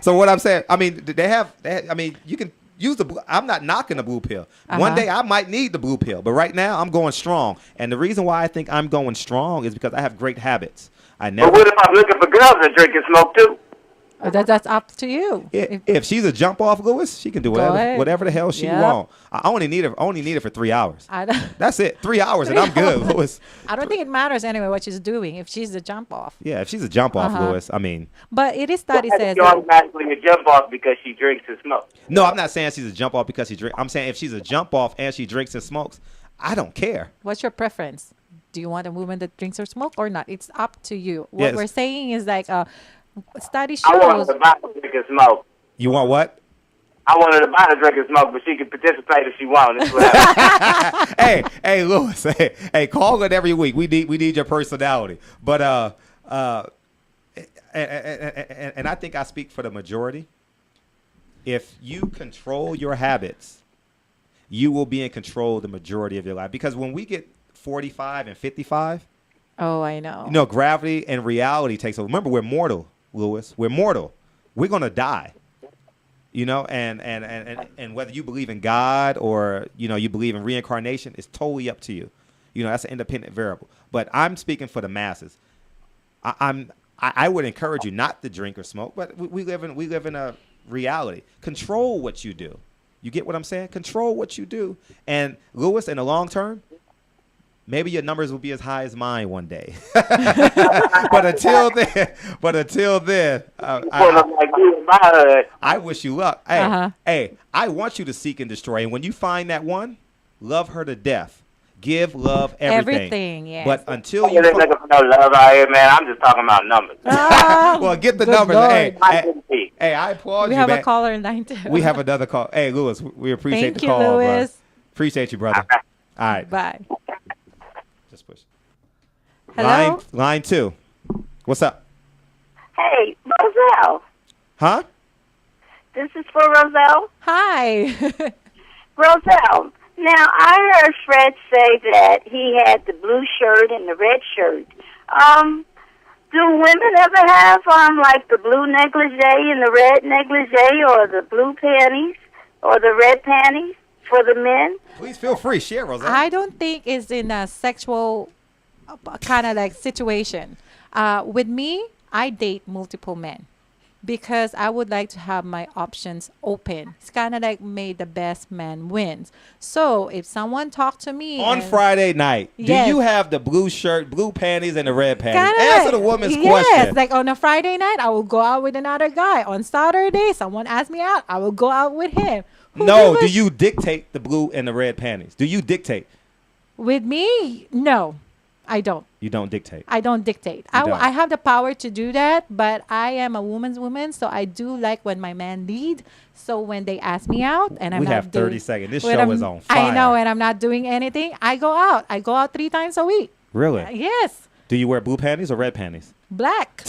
So what I'm saying, I mean, I mean, you can use the blue. I'm not knocking the blue pill. One day I might need the blue pill, but right now I'm going strong. And the reason why I think I'm going strong is because I have great habits. But what if I'm looking for girls that drink and smoke too? That's up to you. If she's a jump off, Lewis, she can do whatever the hell she want. I only need her for 3 hours. That's it, 3 hours, and I'm good, Lewis. I don't think it matters anyway what she's doing if she's a jump off. Yeah, if she's a jump off, Lewis, I mean. But it is study says you're automatically a jump off because she drinks and smokes. No, I'm not saying she's a jump off because she drinks. I'm saying if she's a jump off and she drinks and smokes, I don't care. What's your preference? Do you want a woman that drinks or smoke or not? It's up to you. What we're saying is like study shows. I want her to buy a drink and smoke. You want what? I want her to buy a drink and smoke, but she can participate if she wants. Hey, Lewis. Hey, call it every week. We need your personality. But and I think I speak for the majority. If you control your habits, you will be in control the majority of your life. Because when we get 45 and 55, oh, I know. You know, gravity and reality takes over. Remember, we're mortal, Lewis. We're mortal. We're gonna die. You know, and whether you believe in God or you believe in reincarnation, it's totally up to you. You know, that's an independent variable. But I'm speaking for the masses. I would encourage you not to drink or smoke, but we live in a reality. Control what you do. You get what I'm saying? Control what you do. And Lewis, in the long term, maybe your numbers will be as high as mine one day. but until then, I wish you luck. Hey, I want you to seek and destroy. And when you find that one, love her to death. Give love everything. Yes. But until you looking for no love out here, man, I'm just talking about numbers. Well, get the numbers. Hey, I applaud you. We have a caller in line too. We have another call. Hey, Lewis, we appreciate the call. Thank you, Lewis. Bro. Appreciate you, brother. All right. Bye. Just push. Hello? Line 2. What's up? Hey, Roselle. Huh? This is for Roselle. Hi. Roselle. Now, I heard Fred say that he had the blue shirt and the red shirt. Do women ever have, like the blue negligee and the red negligee, or the blue panties, or the red panties for the men? Please feel free. Share, Roselle. I don't think it's in a sexual kind of like situation. With me, I date multiple men because I would like to have my options open. It's kind of like may the best man wins. So if someone talked to me on Friday night, do you have the blue shirt, blue panties, and the red panties? Answer the woman's question. Yes, like on a Friday night, I will go out with another guy. On Saturday, someone asks me out, I will go out with him. No, do you dictate the blue and the red panties? Do you dictate? With me, no, I don't. You don't dictate. I don't dictate. I have the power to do that, but I am a woman's woman, so I do like when my man lead. So when they ask me out, and we have 30 seconds. This show is on fire. I know, and I'm not doing anything. I go out. I go out 3 times a week. Really? Yes. Do you wear blue panties or red panties? Black.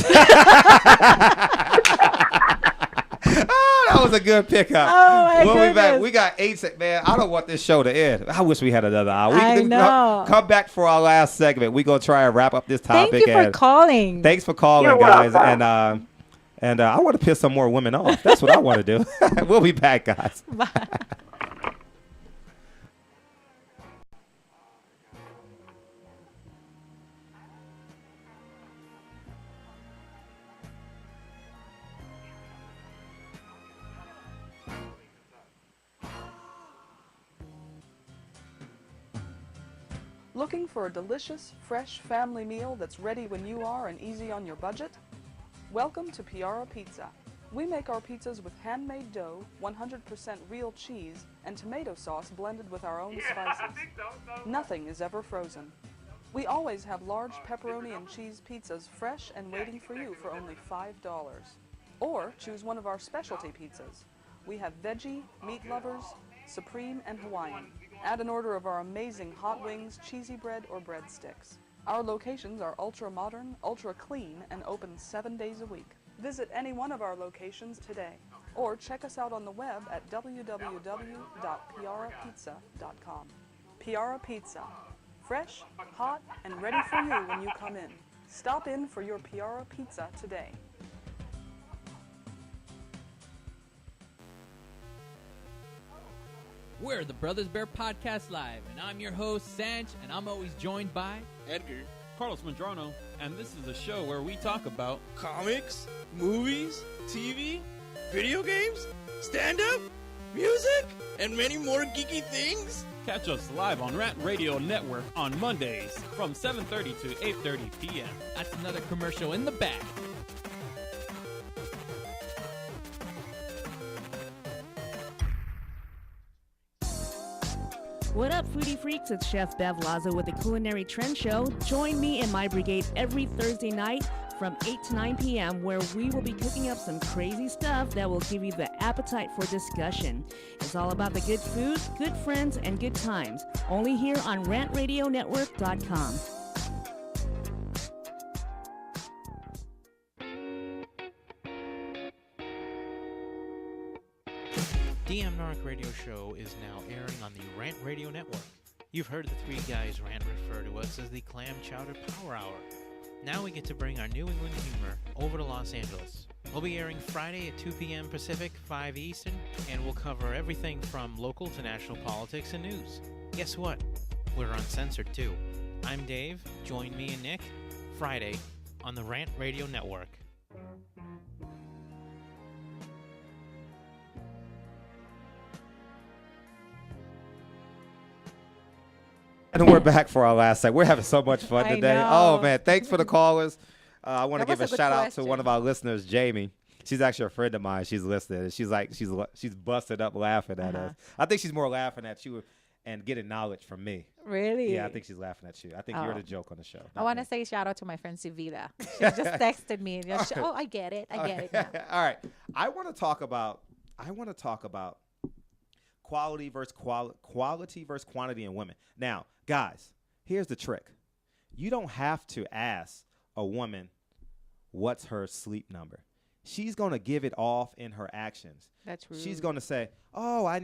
Oh, that was a good pickup. Oh, my We'll be back. goodness. We got 8 seconds. Man, I don't want this show to end. I wish we had another hour. I know. Come back for our last segment. We're going to try and wrap up this topic. Thank you for calling. Thanks for calling, You're guys. welcome. And I want to piss some more women off. That's what I want to do. We'll be back, guys. Bye. Looking for a delicious, fresh family meal that's ready when you are and easy on your budget? Welcome to Piara Pizza. We make our pizzas with handmade dough, 100% real cheese, and tomato sauce blended with our own spices. Nothing is ever frozen. We always have large pepperoni and cheese pizzas fresh and waiting for you for only $5. Or choose one of our specialty pizzas. We have veggie, meat lovers, supreme, and Hawaiian. Add an order of our amazing hot wings, cheesy bread, or breadsticks. Our locations are ultra modern, ultra clean, and open 7 days a week. Visit any one of our locations today, or check us out on the web at www.piarapizza.com. Piara Pizza. Fresh, hot, and ready for you when you come in. Stop in for your Piara Pizza today. We're the Brothers Bear Podcast Live, and I'm your host, Sanch, and I'm always joined by Edgar, Carlos Mandrano, and this is a show where we talk about comics, movies, TV, video games, stand-up, music, and many more geeky things. Catch us live on Rant Radio Network on Mondays from 7:30 to 8:30 p.m. That's another commercial in the back. What up, foodie freaks? It's Chef Bev Laza with the Culinary Trend Show. Join me and my brigade every Thursday night from 8 to 9 p.m. where we will be cooking up some crazy stuff that will give you the appetite for discussion. It's all about the good food, good friends, and good times. Only here on rantradionetwork.com. DM Narc Radio Show is now airing on the Rant Radio Network. You've heard the three guys Rant refer to us as the Clam Chowder Power Hour. Now we get to bring our New England humor over to Los Angeles. We'll be airing Friday at 2 p.m. Pacific, 5 Eastern, and we'll cover everything from local to national politics and news. Guess what? We're uncensored too. I'm Dave. Join me and Nick Friday on the Rant Radio Network. And we're back for our last segment. We're having so much fun I today. know. Oh, man. Thanks for the callers. I want to That give a was a good shout out to question. one of our listeners, Jamie. She's actually a friend of mine. She's listening. She's busted up laughing at us. I think she's more laughing at you and getting knowledge from me. Really? Yeah, I think she's laughing at you. I think you're Oh. the joke on the show. I want to say shout out to my friend Sivila. She just texted me. Just, oh, I get it. I get it now. All right. I want to talk about quality versus quantity in women. Now, guys, here's the trick. You don't have to ask a woman what's her sleep number. She's going to give it off in her actions. That's rude. She's going to say, "Oh, I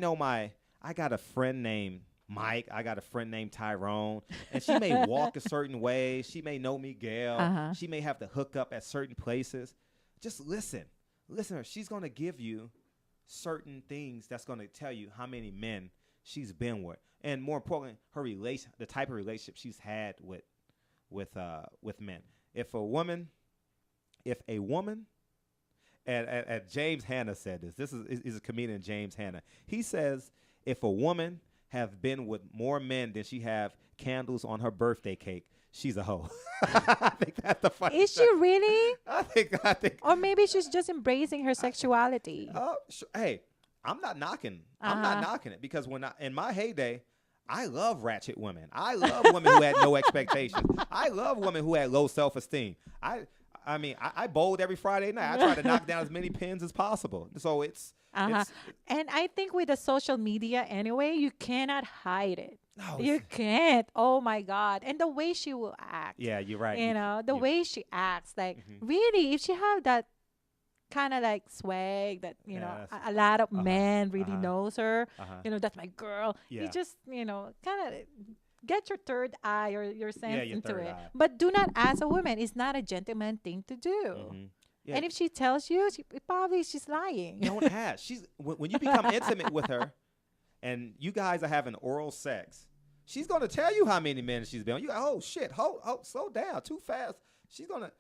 got a friend named Mike. I got a friend named Tyrone." And she may walk a certain way. She may know Miguel. Uh-huh. She may have to hook up at certain places. Just listen. Listen to her. She's going to give you certain things that's going to tell you how many men she's been with. And more importantly, the type of relationship she's had with men. If a woman, and James Hanna said this. This is a comedian, James Hanna. He says if a woman have been with more men than she have candles on her birthday cake, she's a hoe. I think that's the funny. Is she really? I think. Or maybe she's just embracing her sexuality. Hey, I'm not knocking. I'm not knocking it because in my heyday, I love ratchet women. I love women who had no expectations. I love women who had low self-esteem. I mean, I bowled every Friday night. I try to knock down as many pins as possible. So it's And I think with the social media anyway, you cannot hide it. No, you can't. Oh my God. And the way she will act. Yeah, you're right. You know, the way she acts. Like, really, if she have that kind of like swag that, you know, a lot of men really knows her, you know, that's my girl. Yeah. You just, you know, kind of get your third eye or your sense your into third it. eye. But do not ask a woman. It's not a gentleman thing to do. Yeah. And if she tells you, probably she's lying. Don't ask. She's when you become intimate with her, and you guys are having oral sex, she's gonna tell you how many men she's been on. You go, oh shit, hold, slow down, too fast. She's gonna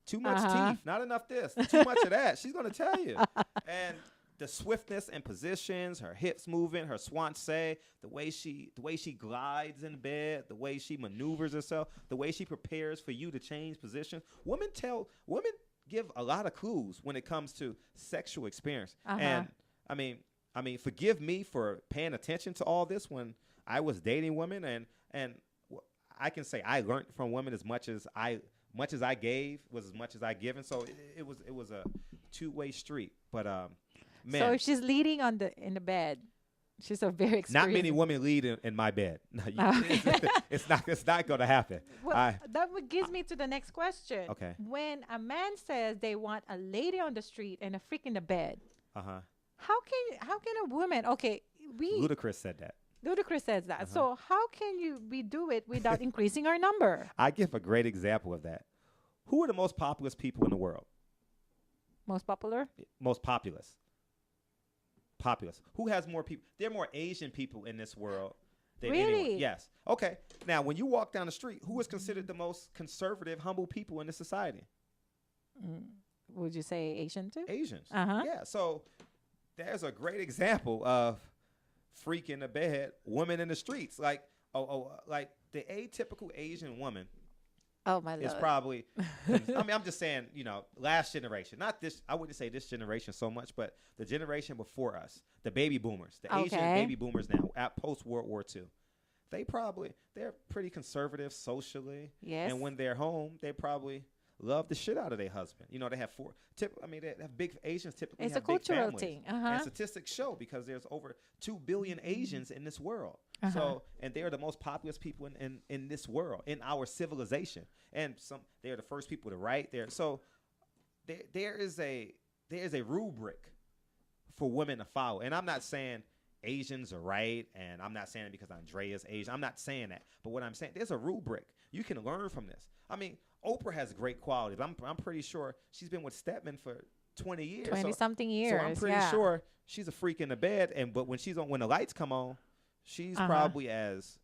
too much teeth, not enough this, too much of that. She's gonna tell you. And the swiftness and positions, her hips moving, her swansea, the way she glides in bed, the way she maneuvers herself, the way she prepares for you to change positions. Women give a lot of clues when it comes to sexual experience. And I mean, forgive me for paying attention to all this when I was dating women, and I can say I learned from women as much as I gave was as much as I given. So it was a two-way street. But man, so if she's leading in the bed, She's a very experienced. Not many women lead in my bed. No, it's not going to happen. Well, gives me to the next question. Okay. When a man says they want a lady on the street and a freak in the bed, Uh-huh. how can a woman? Okay, Ludacris said that. Ludacris says that. Uh-huh. So how can we do it without increasing our number? I give a great example of that. Who are the most populous people in the world? Most popular? Most populous. Populous. Who has more people? There are more Asian people in this world than anyone. Really? Yes. Okay. Now, when you walk down the street, who is considered the most conservative, humble people in this society? Would you say Asian too? Asians. Uh-huh. Yeah. So there's a great example of freak in the bed, woman in the streets. Like the atypical Asian woman. Oh my It's Lord. probably. I'm just saying. Last generation, not this. I wouldn't say this generation so much, but the generation before us, the baby boomers, the Asian baby boomers now, at post World War II, they're pretty conservative socially. Yes. And when they're home, they probably love the shit out of their husband. They have they have big Asians typically. It's have a cultural big thing. families. Uh-huh. And statistics show because there's over 2 billion Asians in this world. Uh-huh. So, and they are the most populous people in this world, in our civilization. And they are the first people to write there. So there is a rubric for women to follow. And I'm not saying Asians are right, and I'm not saying it because Andrea's Asian. I'm not saying that. But what I'm saying, there's a rubric. You can learn from this. I mean, Oprah has great qualities. I'm pretty sure she's been with Stedman for 20 years. 20-something years. So I'm pretty sure she's a freak in the bed. But when when the lights come on, she's probably as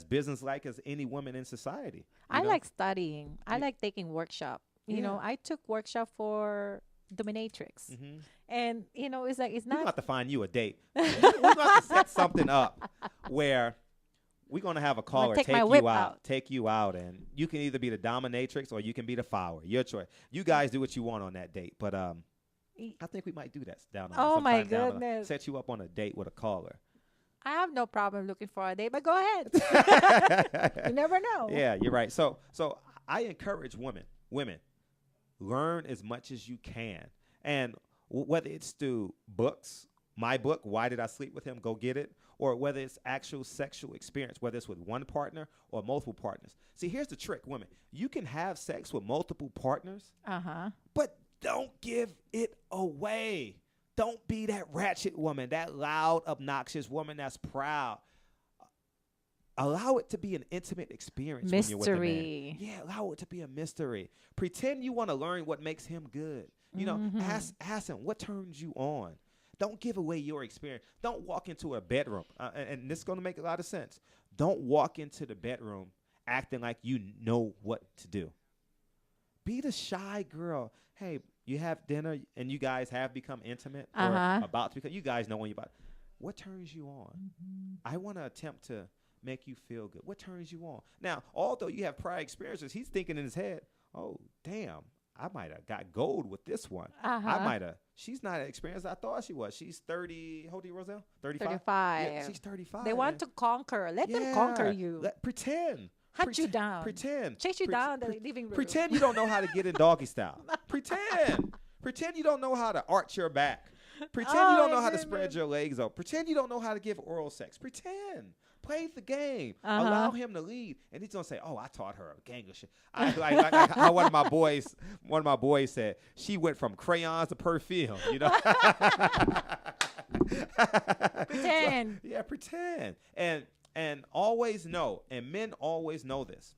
businesslike as any woman in society. I like studying. I like taking workshop. I took workshop for dominatrix. Mm-hmm. And it's like it's We're not. gonna have to find you a date. We're gonna have to set something up where we're gonna have a caller take my whip take you out, and you can either be the dominatrix or you can be the follower. Your choice. You guys do what you want on that date. But I think we might do that down. Oh my sometime down the line. goodness. Set you up on a date with a caller. I have no problem looking for a date, but go ahead. You never know. Yeah, you're right. So I encourage women, learn as much as you can. And whether it's through books, my book, Why Did I Sleep With Him? Go get it. Or whether it's actual sexual experience, whether it's with one partner or multiple partners. See, here's the trick, women. You can have sex with multiple partners, but don't give it away. Don't be that ratchet woman, that loud, obnoxious woman that's proud. Allow it to be an intimate experience when you're with a man. Yeah, allow it to be a mystery. Pretend you want to learn what makes him good. Ask him, what turns you on? Don't give away your experience. Don't walk into a bedroom, and this is going to make a lot of sense. Don't walk into the bedroom acting like you know what to do. Be the shy girl. Hey, you have dinner, and you guys have become intimate or about to become. You guys know when you're about. What turns you on? I want to attempt to make you feel good. What turns you on? Now, although you have prior experiences, he's thinking in his head, oh, damn, I might have got gold with this one. I might have. She's not as experienced as I thought she was. She's 30. How old are you, Roselle? 35? 35. Yeah, she's 35. They want to conquer. Let them conquer you. Pretend. Hunt you down. Pretend. Chase you down the living room. Pretend you don't know how to get in doggy style. Pretend. Pretend you don't know how to arch your back. Pretend you don't know how to spread your legs out. Pretend you don't know how to give oral sex. Pretend. Play the game. Allow him to lead, and he's gonna say, "Oh, I taught her a gang of shit." Like how one of my boys said, she went from crayons to perfume. Pretend. So, yeah, pretend, and always know, and men always know this.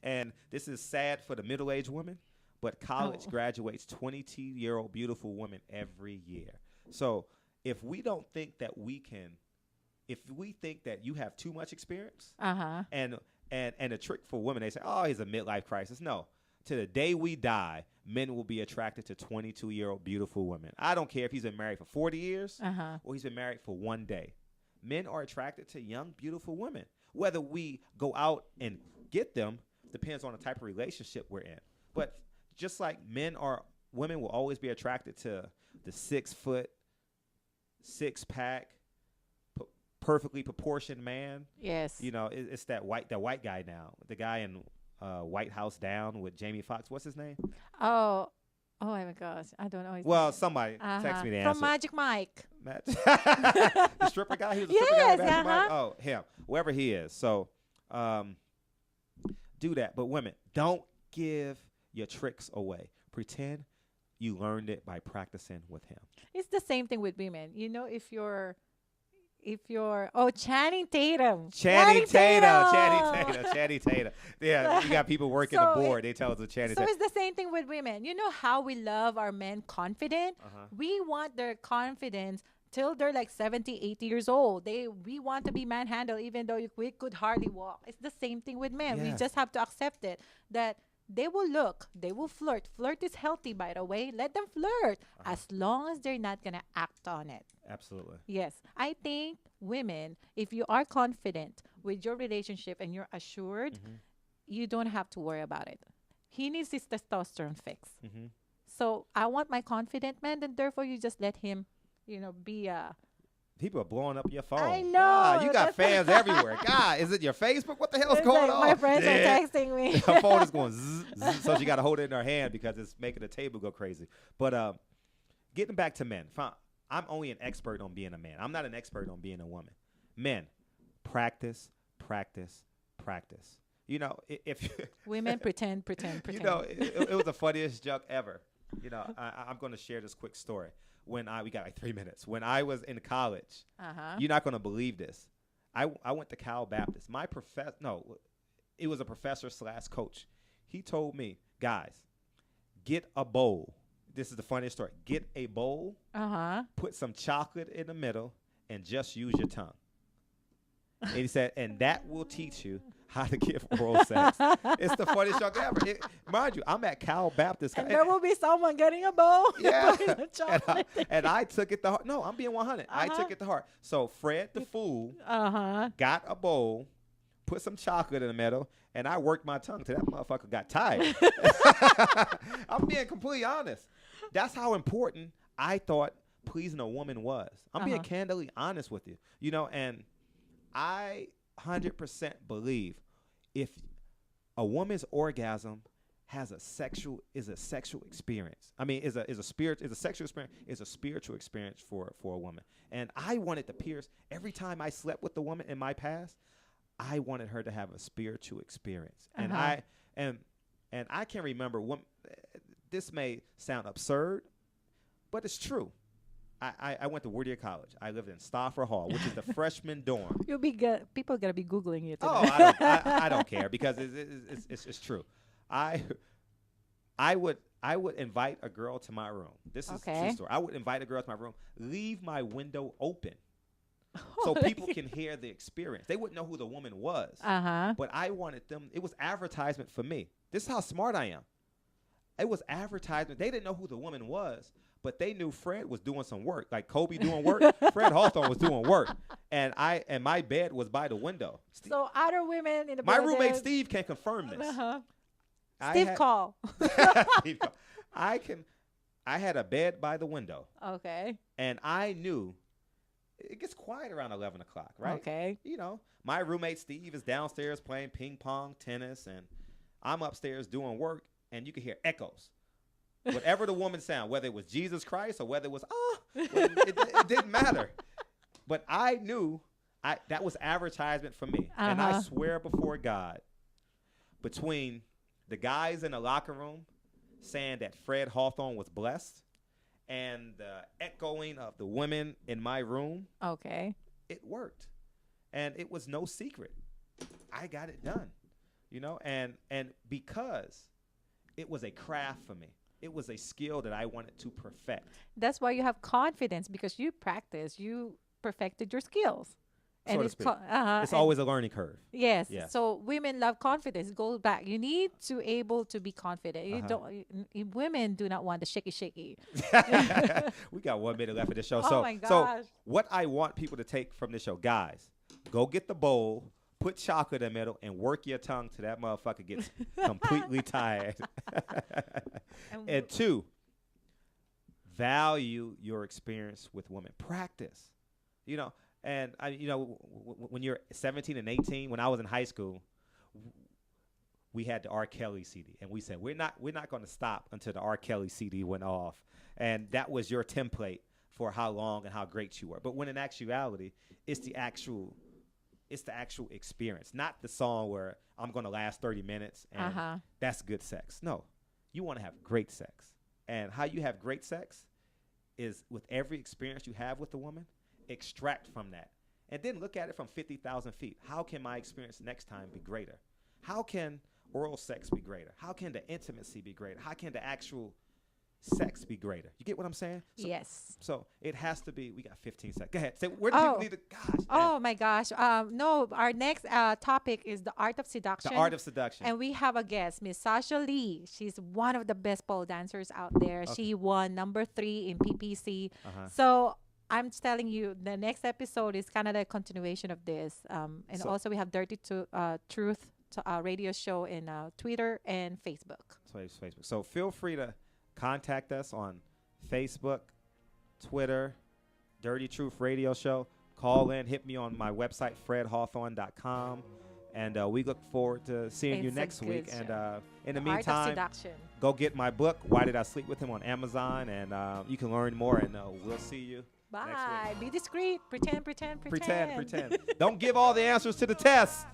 And this is sad for the middle-aged women, but college graduates 22-year-old beautiful women every year. So if we don't think that we can. If we think that you have too much experience, and a trick for women, they say, oh, he's a midlife crisis. No. To the day we die, men will be attracted to 22-year-old beautiful women. I don't care if he's been married for 40 years or he's been married for one day. Men are attracted to young, beautiful women. Whether we go out and get them depends on the type of relationship we're in. But just like women will always be attracted to the 6 foot, 6-pack, perfectly proportioned man. Yes. It's that white guy now. The guy in White House Down with Jamie Foxx. What's his name? Oh, Oh my gosh, I don't know. His Well, name. somebody text me the From answer. Magic Mike. The stripper guy. He was a stripper guy. Yes, Magic Mike? uh-huh. Oh, him. Whoever he is. So, do that. But women, don't give your tricks away. Pretend you learned it by practicing with him. It's the same thing with women. If you're Channing Tatum. Channing Tatum. Yeah, you got people working the board. They tell us what Channing So Tatum. it's the same thing with women. You know how we love our men confident? We want their confidence till they're like 70, 80 years old. We want to be manhandled even though we could hardly walk. It's the same thing with men. We Yeah. just have to accept it that they will look, they will flirt. Flirt is healthy, by the way. Let them flirt as long as they're not going to act on it. Absolutely. Yes. I think women, if you are confident with your relationship and you're assured, you don't have to worry about it. He needs his testosterone fix. So I want my confident man, and therefore you just let him, be a. People are blowing up your phone. I know. God, you got that's- fans everywhere. God, is it your Facebook? What the hell's It's going like on? my friends are texting me. Her phone is going zzz, zzz, so she got to hold it in her hand because it's making the table go crazy. But getting back to men, I'm only an expert on being a man. I'm not an expert on being a woman. Men, practice. You know, if Women pretend. you know, it was the funniest joke ever. You know, I'm going to share this quick story. We got like 3 minutes. When I was in college, you're not going to believe this. I went to Cal Baptist. It was a professor/coach. He told me, guys, get a bowl. This is the funniest story. Get a bowl, put some chocolate in the middle, and just use your tongue. And he said, and that will teach you how to give oral sex. It's the funniest joke ever. Mind you, I'm at Cal Baptist. And there will be someone getting a bowl. Yeah. putting the chocolate in. And I took it to heart. No, I'm being 100. I took it to heart. So Fred the fool got a bowl, put some chocolate in the middle, and I worked my tongue till that motherfucker got tired. I'm being completely honest. That's how important I thought pleasing a woman was. I'm being candidly honest with you. You know, and I 100% believe if a woman's orgasm is a sexual experience. I mean, is a sexual experience, is a spiritual experience for a woman. And I wanted to pierce every time I slept with a woman in my past. I wanted her to have a spiritual experience. And I can remember this may sound absurd, but it's true. I went to Whittier College. I lived in Stauffer Hall, which is the freshman dorm. You'll be good. People are gonna be googling you. Oh, I don't care because it's true. I would invite a girl to my room. This is a true story. I would invite a girl to my room, leave my window open, so people can hear the experience. They wouldn't know who the woman was, but I wanted them. It was advertisement for me. This is how smart I am. It was advertisement. They didn't know who the woman was, but they knew Fred was doing some work, like Kobe doing work. Fred Hawthorne was doing work, and my bed was by the window. So other women in the My building. roommate Steve can confirm this. Steve call. Steve call. I had a bed by the window. Okay. And I knew it gets quiet around 11 o'clock, right? Okay. You know, my roommate Steve is downstairs playing ping pong, tennis, and I'm upstairs doing work, and you can hear echoes. Whatever the woman sound, whether it was Jesus Christ or whether it was, it didn't matter. But I knew that was advertisement for me. And I swear before God, between the guys in the locker room saying that Fred Hawthorne was blessed and the echoing of the women in my room, it worked. And it was no secret. I got it done, you know, and because it was a craft for me. It was a skill that I wanted to perfect. That's why you have confidence, because you practice, you perfected your skills. So And to it's speak. It's and- always a learning curve. Yes. Yeah. So women love confidence. It goes back. You need to able to be confident. You women do not want the shaky. We got 1 minute left of this show. Oh my So gosh. what I want people to take from this show, guys, go get the bowl, put chocolate in the middle, and work your tongue till that motherfucker gets completely tired. And 2, value your experience with women. Practice. You know, and when you're 17 and 18, when I was in high school, we had the R. Kelly CD, and we said we're not going to stop until the R. Kelly CD went off, and that was your template for how long and how great you were. But when in actuality, it's the actual experience, not the song where I'm going to last 30 minutes and that's good sex. No, you want to have great sex, and how you have great sex is with every experience you have with a woman, extract from that, and then look at it from 50,000 feet. How can my experience next time be greater? How can oral sex be greater? How can the intimacy be greater? How can the actual sex be greater? You get what I'm saying? So, yes. So it has to be. We got 15 seconds. Go ahead. Say, where do people need to? Gosh. Oh my gosh. No, our next topic is the art of seduction. The art of seduction. And we have a guest, Miss Sasha Lee. She's one of the best pole dancers out there. Okay. She won number 3 in PPC. So I'm telling you, the next episode is kind of the continuation of this. And so, also we have Dirty Truth radio show in Twitter and Facebook. Facebook. So feel free to contact us on Facebook, Twitter, Dirty Truth Radio Show. Call in, hit me on my website, fredhawthorne.com. And we look forward to seeing you next week. Show. And in the meantime, go get my book, Why Did I Sleep With Him, on Amazon. And you can learn more. And we'll see you Bye. Be discreet. Pretend. Don't give all the answers to the test.